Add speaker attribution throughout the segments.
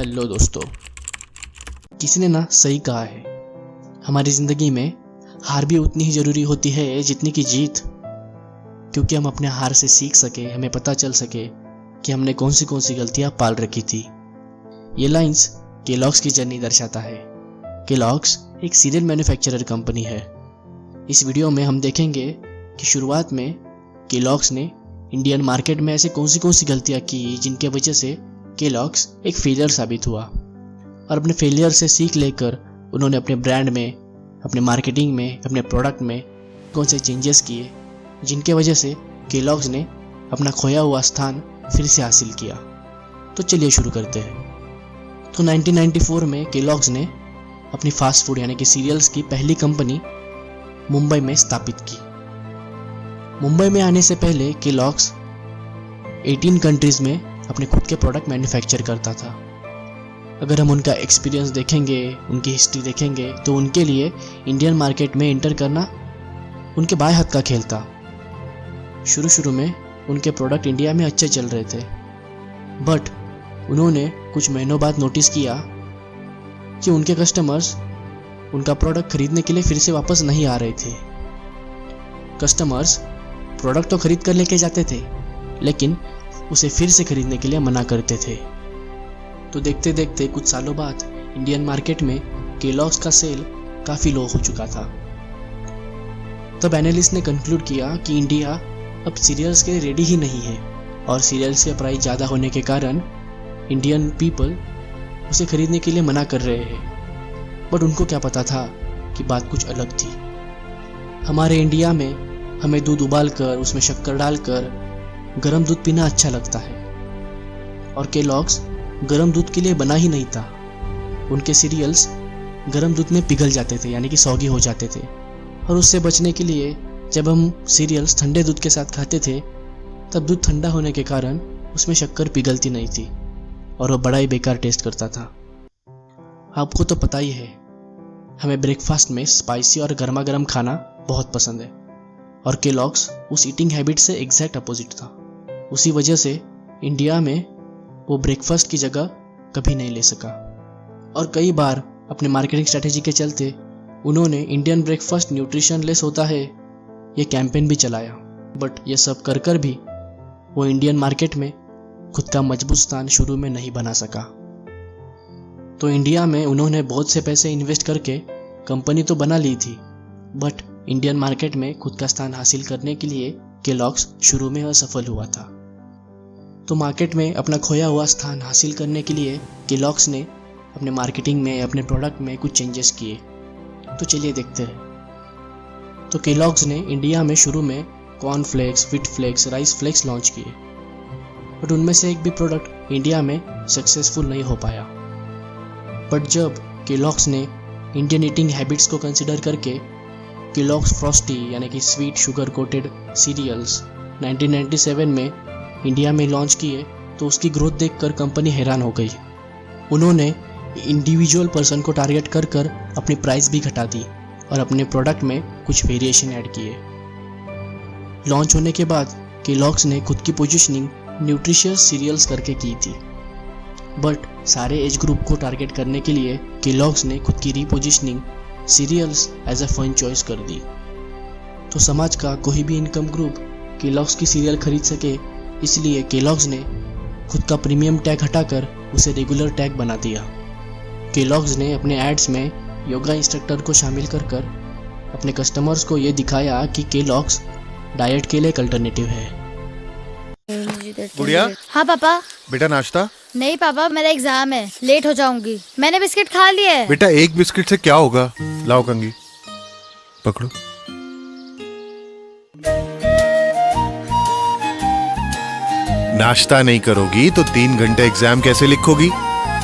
Speaker 1: Hello दोस्तों। किसी ने ना सही कहा है, हमारी ज़िंदगी में हार भी उतनी ही ज़रूरी होती है जितनी कि जीत, क्योंकि हम अपने हार से सीख सके, हमें पता चल सके कि हमने कौन सी गलतियाँ पाल रखी थी। ये लाइंस केलॉग्स की जर्नी दर्शाता है। केलॉग्स एक सीरियल मैन्युफैक्चरर कंपनी है। इस वीडियो में हम देखेंगे कि शुरुआत में केलॉग्स ने इंडियन मार्केट में ऐसे कौन सी गलतियाँ की जिनके वजह से केलॉग्स एक फेलियर साबित हुआ, और अपने फेलियर से सीख लेकर उन्होंने अपने ब्रांड में, अपने मार्केटिंग में, अपने प्रोडक्ट में कौन से चेंजेस किए जिनके वजह से केलॉग्स ने अपना खोया हुआ स्थान फिर से हासिल किया। तो चलिए शुरू करते हैं। तो 1994 में केलॉग्स ने अपनी फास्ट फूड यानी कि सीरियल्स की पहली कंपनी मुंबई में स्थापित की। मुंबई में आने से पहले केलॉग्स 18 कंट्रीज में अपने खुद के प्रोडक्ट मैन्युफैक्चर करता था। अगर हम उनका एक्सपीरियंस देखेंगे, उनकी हिस्ट्री देखेंगे, तो उनके लिए इंडियन मार्केट में एंटर करना उनके बाएं हाथ का खेल था। शुरू में उनके प्रोडक्ट इंडिया में अच्छे चल रहे थे, बट उन्होंने कुछ महीनों बाद नोटिस किया कि उनके कस्टमर्स उनका प्रोडक्ट खरीदने के लिए फिर से वापस नहीं आ रहे थे। कस्टमर्स प्रोडक्ट तो खरीद कर लेके जाते थे, लेकिन उसे फिर से खरीदने के लिए मना करते थे। तो देखते देखते कुछ सालों बाद इंडियन मार्केट में केलॉग्स का सेल काफ़ी लो हो चुका था। तब एनालिस्ट ने कंक्लूड किया कि इंडिया अब सीरियल्स के लिए रेडी ही नहीं है, और सीरियल्स के प्राइस ज़्यादा होने के कारण इंडियन पीपल उसे खरीदने के लिए मना कर रहे हैं। बट उनको क्या पता था कि बात कुछ अलग थी। हमारे इंडिया में हमें दूध उबालकर उसमें शक्कर डालकर गरम दूध पीना अच्छा लगता है, और केलॉग्स गरम दूध के लिए बना ही नहीं था। उनके सीरियल्स गरम दूध में पिघल जाते थे, यानी कि सौगी हो जाते थे, और उससे बचने के लिए जब हम सीरियल्स ठंडे दूध के साथ खाते थे तब दूध ठंडा होने के कारण उसमें शक्कर पिघलती नहीं थी और वो बड़ा ही बेकार टेस्ट करता था। आपको तो पता ही है, हमें ब्रेकफास्ट में स्पाइसी और गर्मा गर्म खाना बहुत पसंद है, और केलॉग्स उस ईटिंग हैबिट से एग्जैक्ट अपोजिट था। उसी वजह से इंडिया में वो ब्रेकफास्ट की जगह कभी नहीं ले सका, और कई बार अपने मार्केटिंग स्ट्रेटेजी के चलते उन्होंने इंडियन ब्रेकफास्ट न्यूट्रिशन लेस होता है ये कैंपेन भी चलाया। बट ये सब कर भी वो इंडियन मार्केट में खुद का मजबूत स्थान शुरू में नहीं बना सका। तो इंडिया में उन्होंने बहुत से पैसे इन्वेस्ट करके कंपनी तो बना ली थी, बट इंडियन मार्केट में खुद का स्थान हासिल करने के लिए केलॉग्स शुरू में असफल हुआ था। तो मार्केट में अपना खोया हुआ स्थान हासिल करने के लिए केलॉग्स ने अपने मार्केटिंग में, अपने प्रोडक्ट में कुछ चेंजेस किए। तो चलिए देखते हैं। तो केलॉग्स ने इंडिया में शुरू में cornflakes, wheat flakes, rice flakes launch किए, बट उनमें से एक भी प्रोडक्ट इंडिया में सक्सेसफुल नहीं हो पाया। बट जब केलॉग्स ने इंडियन ईटिंग हैबिट्स को कंसिडर करके केलॉग्स फ्रॉस्टी यानी कि स्वीट शुगर कोटेड सीरियल्स 1997 में इंडिया में लॉन्च किए, तो उसकी ग्रोथ देखकर कंपनी हैरान हो गई। उन्होंने इंडिविजुअल पर्सन को टारगेट कर अपनी प्राइस भी घटा दी और अपने प्रोडक्ट में कुछ वेरिएशन ऐड किए। लॉन्च होने के बाद केलॉग्स ने खुद की पोजीशनिंग न्यूट्रिशियस सीरियल्स करके की थी, बट सारे एज ग्रुप को टारगेट करने के लिए केलॉग्स ने खुद की repositioning cereals as a fun choice कर दी। तो समाज का कोई भी इनकम ग्रुप केलॉग्स की सीरियल खरीद सके, इसलिए केलॉग्स ने खुद का प्रीमियम टैग हटाकर उसे रेगुलर टैग बना दिया। केलॉग्स ने अपने एड्स में योगा इंस्ट्रक्टर को शामिल कर अपने कस्टमर्स को ये दिखाया कि केलॉग्स डाइट के लिए एक अल्टरनेटिव है।
Speaker 2: गुड़िया।
Speaker 3: हाँ पापा।
Speaker 2: बेटा नाश्ता?
Speaker 3: नहीं पापा, मेरा एग्जाम है, लेट हो जाऊंगी। मैंने बिस्किट खा लिए है।
Speaker 2: बेटा एक बिस्किट से क्या होगा? लाओ कंगी, पकड़ो। नाश्ता नहीं करोगी तो 3 घंटे एग्जाम कैसे लिखोगी?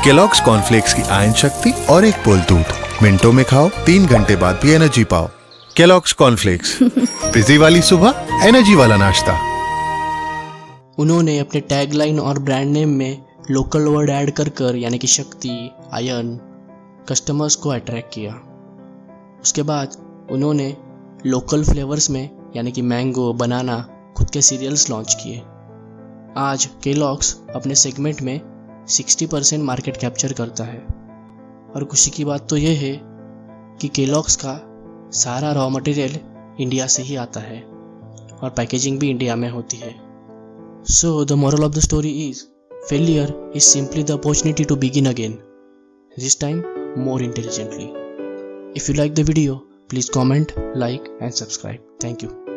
Speaker 2: केलॉग्स कॉर्नफ्लेक्स की आयरन शक्ति और एक बोल दूध, मिनटों में खाओ, 3 घंटे बाद भी एनर्जी पाओ। केलॉग्स कॉर्नफ्लेक्स, बिजी वाली सुबह, एनर्जी वाला नाश्ता।
Speaker 1: उन्होंने अपने टैगलाइन और ब्रांड नेम में लोकल वर्ड ऐड कर यानी कि शक्ति, आयरन, कस्टमर्स को अट्रैक्ट किया। उसके बाद उन्होंने लोकल फ्लेवर्स में यानी कि मैंगो, बनाना खुद के सीरियल्स लॉन्च किए। आज केलॉग्स अपने सेगमेंट में 60% मार्केट कैप्चर करता है। और खुशी की बात तो ये है कि केलॉग्स का सारा रॉ मटेरियल इंडिया से ही आता है और पैकेजिंग भी इंडिया में होती है। So the moral of the story is failure is simply the opportunity to begin again, this time more intelligently. If you like the video, please comment, like and subscribe. Thank you.